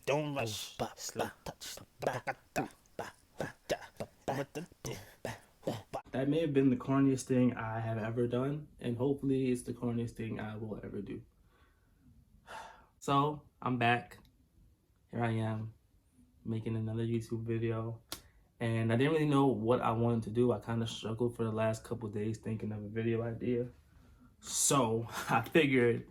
Don't rush. Slow touch. That may have been the corniest thing I have ever done, and hopefully it's the corniest thing I will ever do. So, I'm back. Here I am, making another YouTube video. And I didn't really know what I wanted to do. I kind of struggled for the last couple days thinking of a video idea. So, I figured,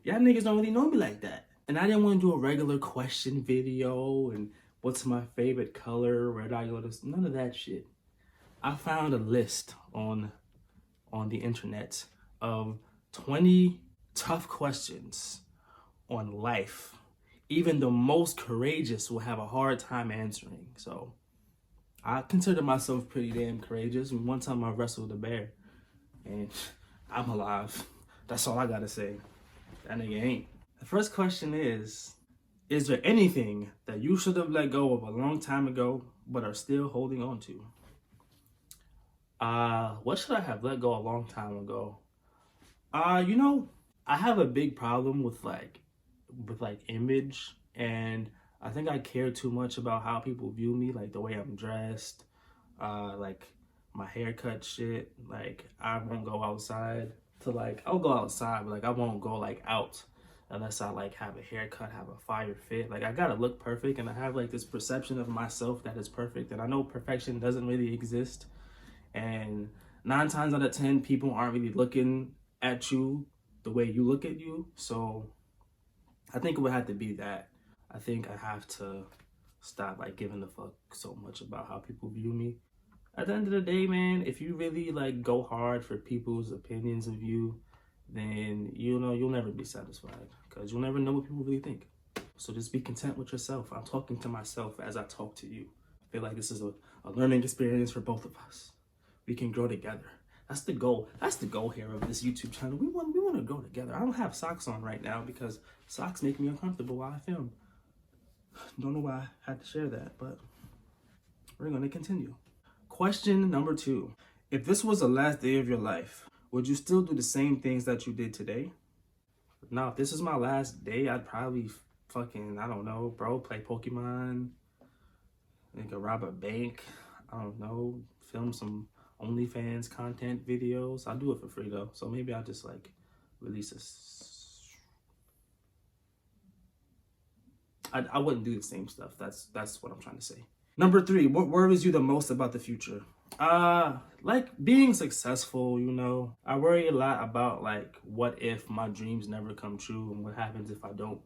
y'all niggas don't really know me like that. And I didn't want to do a regular question video and what's my favorite color, where did I go to, none of that shit. I found a list on the internet of 20 tough questions on life. Even the most courageous will have a hard time answering. So I consider myself pretty damn courageous. And one time I wrestled a bear and I'm alive. That's all I gotta say. That nigga ain't. The first question is there anything that you should have let go of a long time ago but are still holding on to? What should I have let go a long time ago? You know, I have a big problem with image, and I think I care too much about how people view me, like the way I'm dressed, like my haircut shit. Like I won't go outside I'll go outside, but like I won't go like out unless I like have a haircut, have a fire fit. Like I gotta look perfect, and I have like this perception of myself that is perfect, and I know perfection doesn't really exist. And 9 times out of 10, people aren't really looking at you the way you look at you. So I think it would have to be that. I think I have to stop like giving a fuck so much about how people view me. At the end of the day, man, if you really like go hard for people's opinions of you, then you'll never be satisfied, because you'll never know what people really think. So just be content with yourself. I'm talking to myself as I talk to you. I feel like this is a learning experience for both of us. We can grow together. That's the goal. That's the goal here of this YouTube channel. We want to grow together. I don't have socks on right now because socks make me uncomfortable while I film. Don't know why I had to share that, but we're going to continue. Question number 2. If this was the last day of your life, would you still do the same things that you did today? Now, if this is my last day, I'd probably fucking, I don't know, bro, play Pokemon, nigga, rob a bank, I don't know, film some OnlyFans content videos. I'll do it for free though, so maybe I'll just like release this. I wouldn't do the same stuff. That's what I'm trying to say. Number 3, what worries you the most about the future? Like being successful, you know. I worry a lot about like what if my dreams never come true, and what happens if I don't,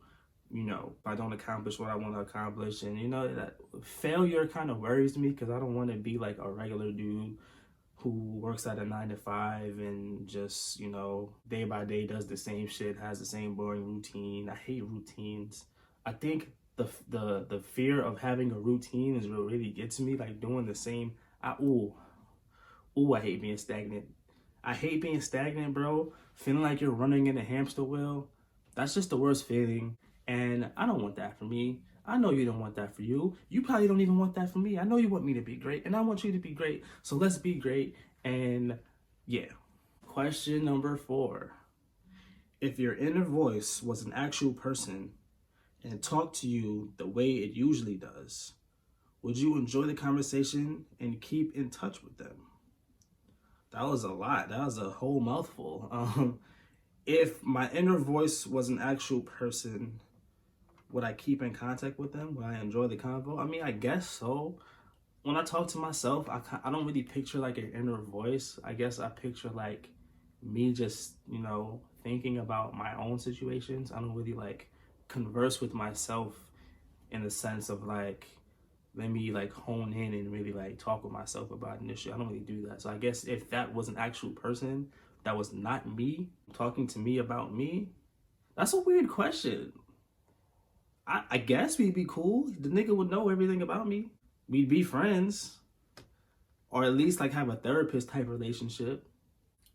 if I don't accomplish what I want to accomplish. And that failure kind of worries me, because I don't want to be like a regular dude who works at a 9 to 5 and just, day by day does the same shit, has the same boring routine. I hate routines. I think the fear of having a routine is what really gets me, like doing the same. I hate being stagnant. I hate being stagnant, bro. Feeling like you're running in a hamster wheel. That's just the worst feeling. And I don't want that for me. I know you don't want that for you. You probably don't even want that for me. I know you want me to be great, and I want you to be great. So let's be great. And yeah. Question number 4. If your inner voice was an actual person and talked to you the way it usually does, would you enjoy the conversation and keep in touch with them? That was a lot. That was a whole mouthful. If my inner voice was an actual person, would I keep in contact with them? Would I enjoy the convo? I mean, I guess so. When I talk to myself, I don't really picture like an inner voice. I guess I picture like me just, thinking about my own situations. I don't really like converse with myself in the sense of like, let me like hone in and really like talk with myself about an issue. I don't really do that. So I guess if that was an actual person that was not me talking to me about me, that's a weird question. I guess we'd be cool. The nigga would know everything about me. We'd be friends, or at least like have a therapist type relationship.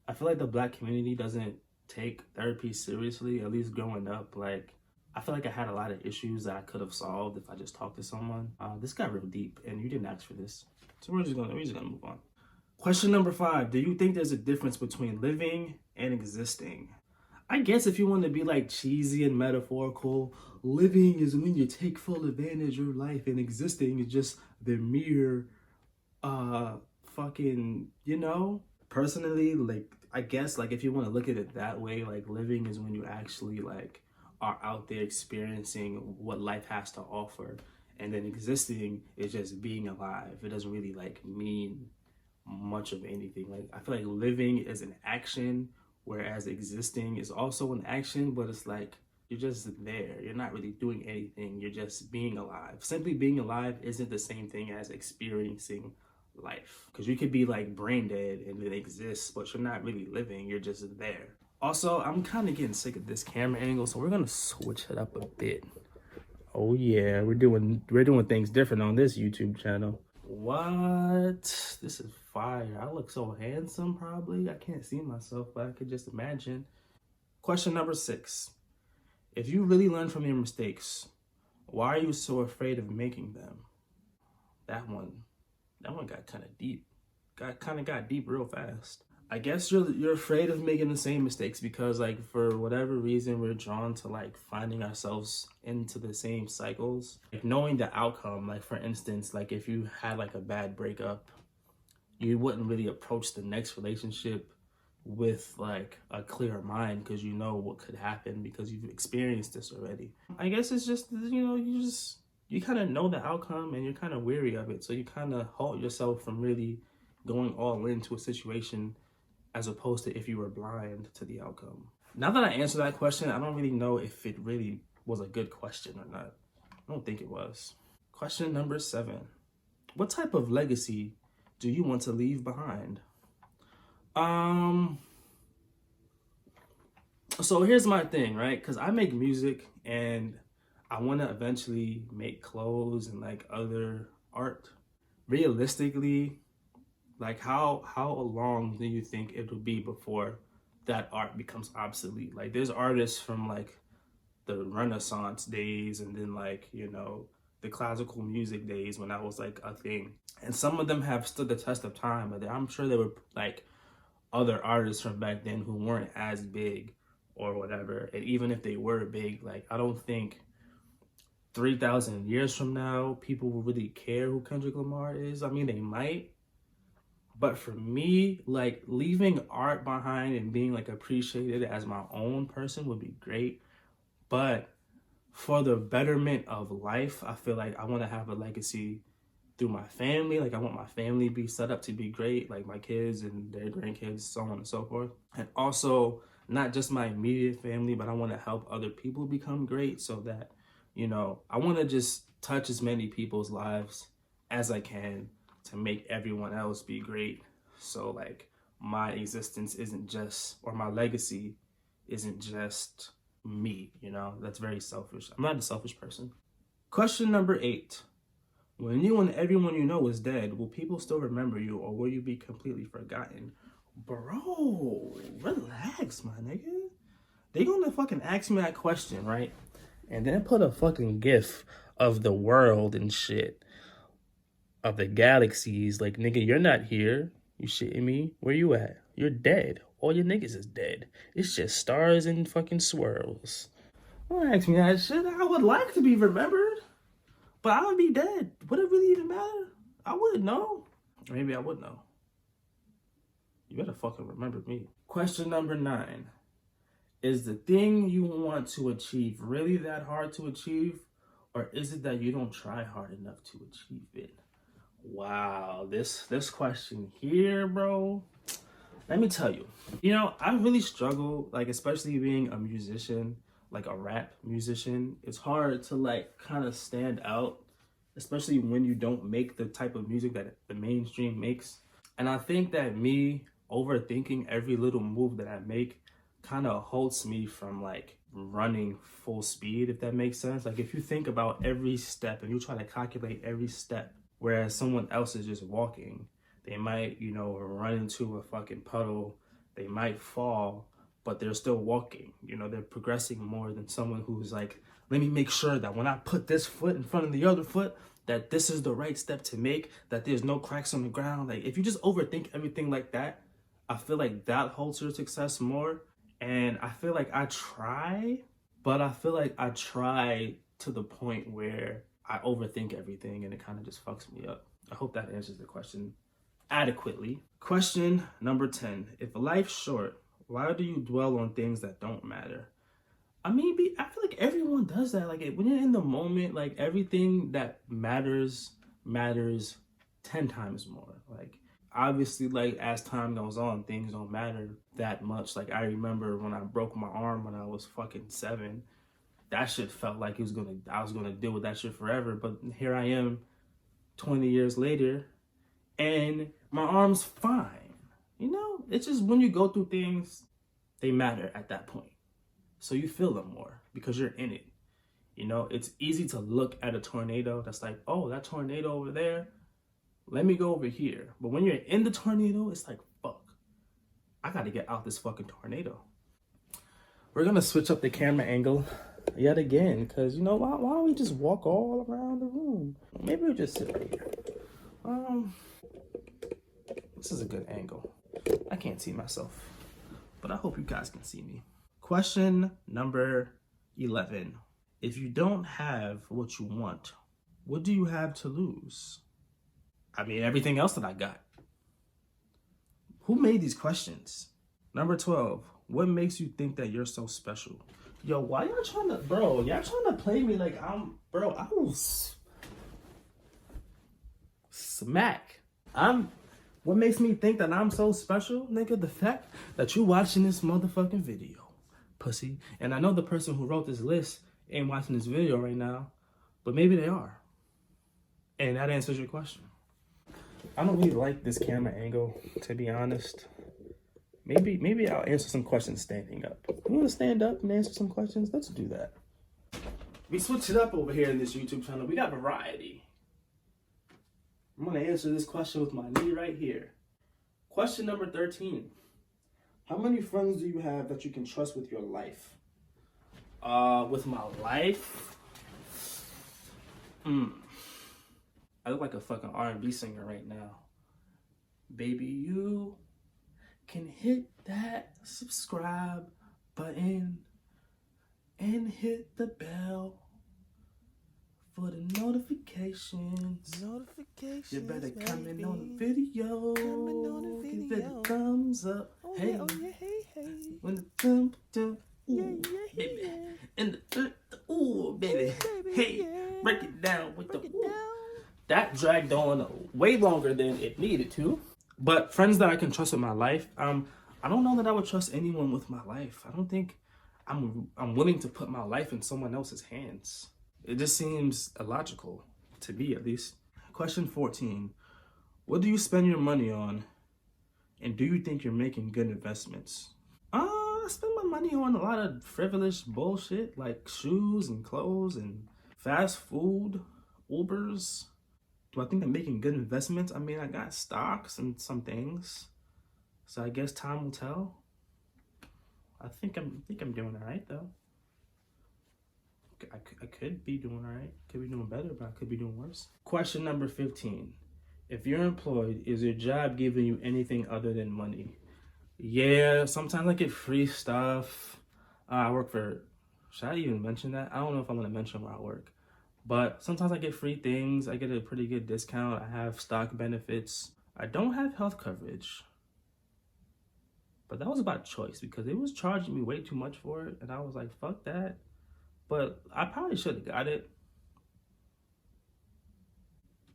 I feel like the Black community doesn't take therapy seriously, at least growing up. Like, I feel like I had a lot of issues that I could have solved if I just talked to someone. This got real deep, and you didn't ask for this. So we're just gonna move on. Question number 5, do you think there's a difference between living and existing? I guess if you want to be like cheesy and metaphorical, living is when you take full advantage of life, and existing is just the mere fucking, you know. Personally, like, I guess, like, if you want to look at it that way, like, living is when you actually like are out there experiencing what life has to offer, and then existing is just being alive. It doesn't really like mean much of anything. Like, I feel like living is an action, whereas existing is also an action, but it's like you're just there. You're not really doing anything. You're just being alive. Simply being alive isn't the same thing as experiencing life, because you could be like brain dead and it exists, but you're not really living. You're just there. Also, I'm kind of getting sick of this camera angle, so we're gonna switch it up a bit. Oh yeah, we're doing things different on this YouTube channel. What? This is fire. I look so handsome, probably. I can't see myself, but I could just imagine. Question number 6. If you really learn from your mistakes, why are you so afraid of making them? That one got kind of deep. Got deep real fast. I guess you're afraid of making the same mistakes because, like, for whatever reason, we're drawn to like finding ourselves into the same cycles. Like, knowing the outcome, like, for instance, like if you had like a bad breakup, you wouldn't really approach the next relationship with like a clear mind, because you know what could happen because you've experienced this already. I guess it's just, you know, you kind of know the outcome and you're kind of weary of it, so you kind of halt yourself from really going all into a situation, as opposed to if you were blind to the outcome. Now that I answered that question, I don't really know if it really was a good question or not. I don't think it was. Question number 7. What type of legacy do you want to leave behind? So here's my thing, right? Because I make music and I want to eventually make clothes and like other art. Realistically, like, how long do you think it'll be before that art becomes obsolete? Like, there's artists from like the Renaissance days, and then like, you know, the classical music days when that was like a thing. And some of them have stood the test of time, but I'm sure there were like other artists from back then who weren't as big or whatever. And even if they were big, like, I don't think 3,000 years from now people will really care who Kendrick Lamar is. I mean, they might. But for me, like, leaving art behind and being like appreciated as my own person would be great. But for the betterment of life, I feel like I want to have a legacy through my family. Like, I want my family to be set up to be great, like my kids and their grandkids, so on and so forth. And also, not just my immediate family, but I want to help other people become great, so that, you know, I want to just touch as many people's lives as I can to make everyone else be great. So like, my existence isn't just, or my legacy isn't just me, you know. That's very selfish. I'm not a selfish person. Question number 8. When you and everyone you know is dead, will people still remember you, or will you be completely forgotten? Bro, relax, my nigga. They gonna fucking ask me that question, right? And then put a fucking gif of the world and shit, of the galaxies. Like, nigga, you're not here. You shitting me? Where you at? You're dead. All your niggas is dead. It's just stars and fucking swirls. Don't ask me that shit. I would like to be remembered, but I would be dead. Would it really even matter? I wouldn't know. Maybe I would know. You better fucking remember me. Question number 9. Is the thing you want to achieve really that hard to achieve? Or is it that you don't try hard enough to achieve it? Wow, this question here, bro. Let me tell you. You know, I really struggle, like, especially being a musician, like a rap musician. It's hard to like kind of stand out, especially when you don't make the type of music that the mainstream makes. And I think that me overthinking every little move that I make kind of halts me from like running full speed, if that makes sense. Like, if you think about every step and you try to calculate every step, whereas someone else is just walking, they might, you know, run into a fucking puddle, they might fall, but they're still walking. You know, they're progressing more than someone who's like, let me make sure that when I put this foot in front of the other foot, that this is the right step to make, that there's no cracks on the ground. Like, if you just overthink everything like that, I feel like that holds your success more. And I feel like I try, but I feel like I try to the point where I overthink everything and it kind of just fucks me up. I hope that answers the question adequately. Question number 10. If life's short, why do you dwell on things that don't matter? I mean, I feel like everyone does that. Like when you're in the moment, like everything that matters 10 times more. Like obviously, like as time goes on, things don't matter that much. Like I remember when I broke my arm when I was fucking 7. That shit felt like I was gonna deal with that shit forever. But here I am 20 years later and my arm's fine. You know, it's just when you go through things, they matter at that point. So you feel them more because you're in it. You know, it's easy to look at a tornado that's like, oh, that tornado over there, let me go over here. But when you're in the tornado, it's like, fuck, I gotta get out this fucking tornado. We're gonna switch up the camera angle yet again, because you know, why don't we just walk all around the room? Maybe we'll just sit right here. This is a good angle. I can't see myself, but I hope you guys can see me. Question number 11. If you don't have what you want, what do you have to lose? I mean, everything else that I got. Who made these questions? Number 12. What makes you think that you're so special? Yo, why y'all trying to, y'all trying to play me like I will smack. What makes me think that I'm so special, nigga? The fact that you watching this motherfucking video, pussy. And I know the person who wrote this list ain't watching this video right now, but maybe they are. And that answers your question. I don't really like this camera angle, to be honest. Maybe I'll answer some questions standing up. You want to stand up and answer some questions? Let's do that. We switch it up over here in this YouTube channel. We got variety. I'm going to answer this question with my knee right here. Question number 13. How many friends do you have that you can trust with your life? With my life? I look like a fucking R&B singer right now. Baby, you can hit that subscribe button and hit the bell for the notifications. You better comment on the video. Give it a thumbs up. Oh, hey. Yeah, oh yeah, hey. When the thumb, Yeah, baby. yeah. And the ooh, baby. Baby, Hey, yeah. break it down with Break the it ooh. down. That dragged on way longer than it needed to. But friends that I can trust with my life, I don't know that I would trust anyone with my life. I don't think I'm willing to put my life in someone else's hands. It just seems illogical, to me at least. Question 14. What do you spend your money on? And do you think you're making good investments? I spend my money on a lot of frivolous bullshit like shoes and clothes and fast food, Ubers. Do I think I'm making good investments? I mean, I got stocks and some things. So I guess time will tell. I think I'm doing all right though. I could be doing all right. Could be doing better, but I could be doing worse. Question number 15. If you're employed, is your job giving you anything other than money? Yeah, sometimes I get free stuff. I work for, should I even mention that? I don't know if I'm gonna mention where I work. But sometimes I get free things. I get a pretty good discount. I have stock benefits. I don't have health coverage. But that was by choice because it was charging me way too much for it. And I was like, fuck that. But I probably should have got it.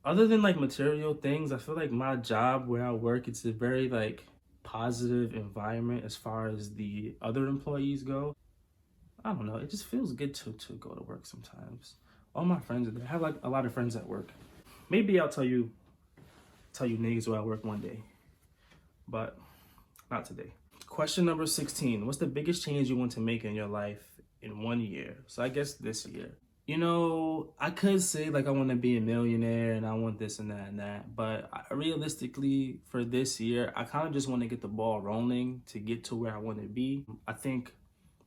Other than like material things, I feel like my job where I work, it's a very like positive environment as far as the other employees go. I don't know. It just feels good to go to work sometimes. All my friends are there. I have like a lot of friends at work. Maybe I'll tell you niggas where I work one day, but not today. Question number 16. What's the biggest change you want to make in your life in 1 year? So I guess this year. You know, I could say like I want to be a millionaire and I want this and that, but realistically for this year, I kind of just want to get the ball rolling to get to where I want to be. I think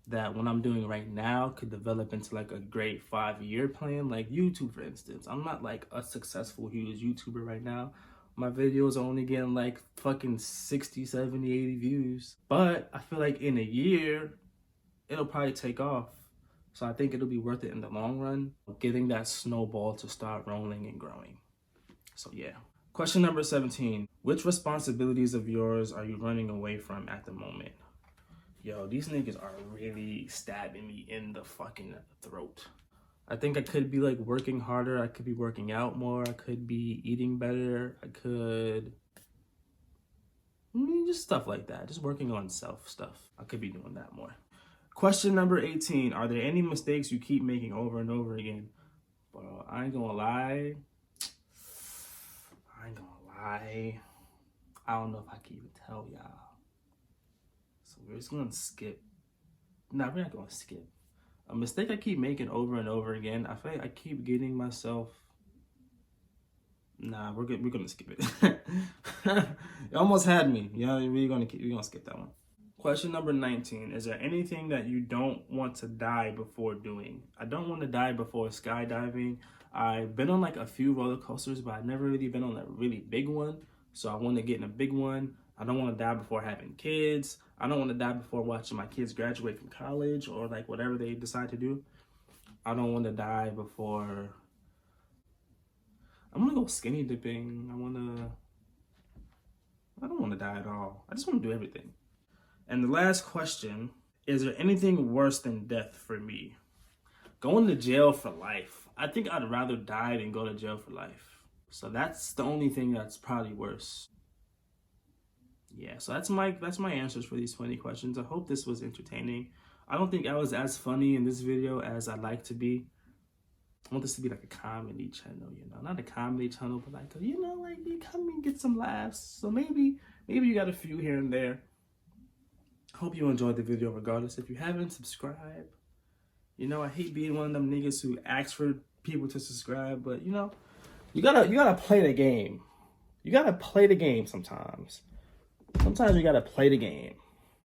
that what I'm doing right now could develop into like a great 5-year plan, like YouTube, for instance. I'm not like a successful, huge YouTuber right now, My videos are only getting like fucking 60, 70, 80 views. But I feel like in a year, it'll probably take off. So I think it'll be worth it in the long run, getting that snowball to start rolling and growing. So yeah. Question number 17. Which responsibilities of yours are you running away from at the moment? Yo, these niggas are really stabbing me in the fucking throat. I think I could be like working harder. I could be working out more. I could be eating better. I could just stuff like that. Just working on self stuff. I could be doing that more. Question number 18. Are there any mistakes you keep making over and over again? Bro, I ain't gonna lie. I don't know if I can even tell y'all. So we're just gonna skip. Nah, we're not gonna skip. A mistake I keep making over and over again. I feel like I keep getting myself. Nah, we're good. We're gonna skip it. You almost had me. Yeah, we're gonna skip that one. Question number 19. Is there anything that you don't want to die before doing? I don't want to die before skydiving. I've been on like a few roller coasters, but I've never really been on a really big one. So I want to get in a big one. I don't want to die before having kids. I don't want to die before watching my kids graduate from college or like whatever they decide to do. I don't want to die before. I'm going to go skinny dipping. I don't want to die at all. I just want to do everything. And the last question, is there anything worse than death for me? Going to jail for life. I think I'd rather die than go to jail for life. So that's the only thing that's probably worse. Yeah, so that's my answers for these 20 questions. I hope this was entertaining. I don't think I was as funny in this video as I'd like to be. I want this to be like a comedy channel, you know, not a comedy channel, but like, you know, like you come and get some laughs. So maybe you got a few here and there. Hope you enjoyed the video regardless. If you haven't, subscribe. You know, I hate being one of them niggas who asks for people to subscribe, but you know, you gotta play the game. You gotta play the game sometimes. Sometimes you gotta play the game.